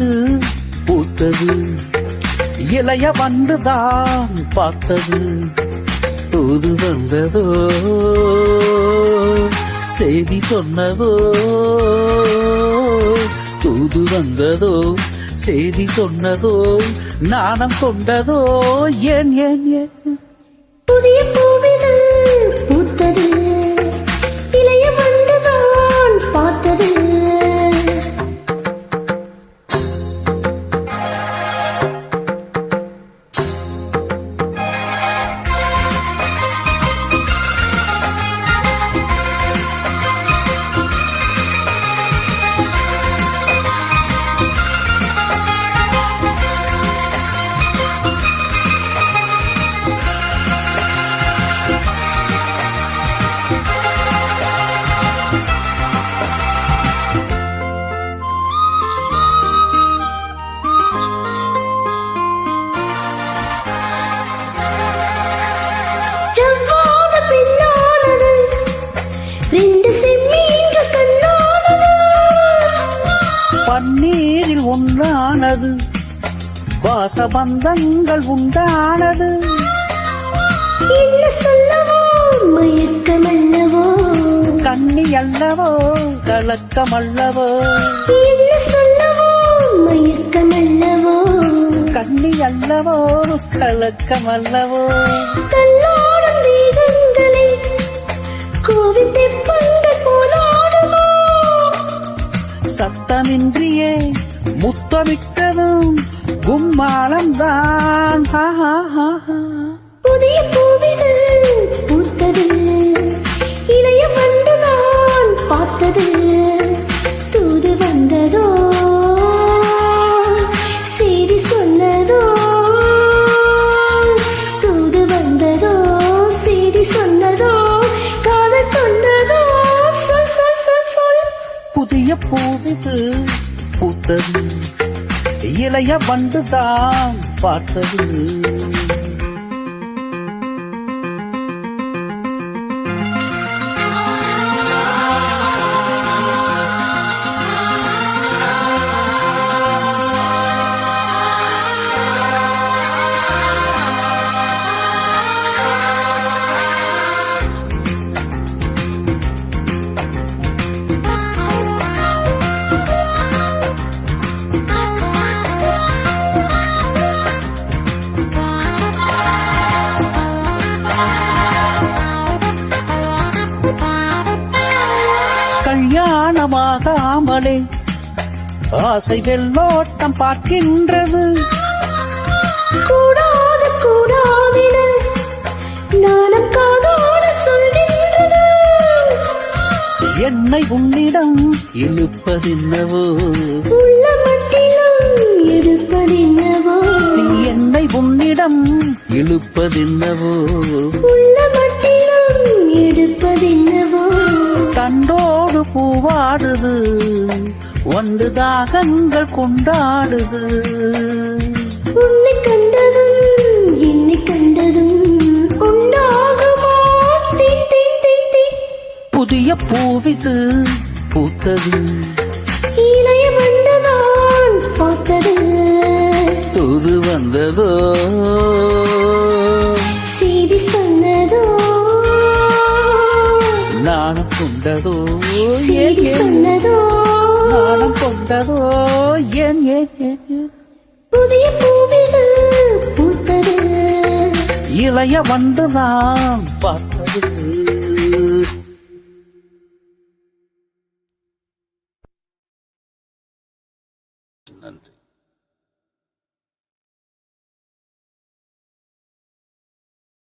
பூவிது பூத்தது, இளைய வந்துதான் பார்த்தது. தூது வந்ததோ செய்தி சொன்னதோ, தூது வந்ததோ செய்தி சொன்னதோ, நாணம் கொண்டதோ ஏன் ஏன் ஏன். புதிய பூவிது பூத்தது, இளைய வந்துதான் பார்த்தது. பன்னீரில் ஒன்றானது, வாசபந்தங்கள் உண்டானது. என்ன சொல்லவோ மயக்கமல்லவோ, கண்ணி அல்லவோ கலக்கமல்லவோ. என்ன சொல்லவோ மயக்கமல்லவோ, கண்ணி அல்லவோ கலக்கமல்லவோ. கல்லாடும் மேகங்களை கோவித்து பந்த போலாடுமோ, சத்தமின்றியே முத்தமிட்டதும் கும்மாளம்தான். புதிய பூவிது பூத்தது, இளைய வந்துதான் பார்த்தது. தூது வந்ததோ செய்தி சொன்னதோ, தூது வந்ததோ செய்தி சொன்னதோ, காதல் சொன்னதோ சொல் சொல் சொல் சொல். புதிய பூவிது பூத்தது, இளைய வந்துதான் பார்த்தது. கல்யாணமாகாமலே ஆசை வெள்ளோட்டம் பார்க்கின்றது. கூடாது கூடாவிட நானும் காதோடு சொல்கின்றது. என்னை உன்னிடம் இழுப்பதென்னவோ, உள்ள மட்டிலும் எடுப்பதென்னவோ. என்னை உன்னிடம் இழுப்பதென்னவோ, உள்ள மட்டிலும் எடுப்பதென்னவோ. தண்டோடு பூவாடுது, ஒன்று தாகங்கள் கொண்டாடுது. உன்னை கண்டதும் என்னை கண்டதும் உண்டாகுமோ தின் தின் தின் தின். புதிய பூவிது பூத்தது, இளைய வந்துதான் பார்த்தது. தூது வந்ததோ செய்தி சொன்னதோ, நாணம் கொண்டதோ செய்தி சொன்னதோ, நாணம் கொண்டதோ ஏன் ஏன் ஏன். புதிய பூவிது பூத்தது, இளைய வந்துதான் பார்த்தது.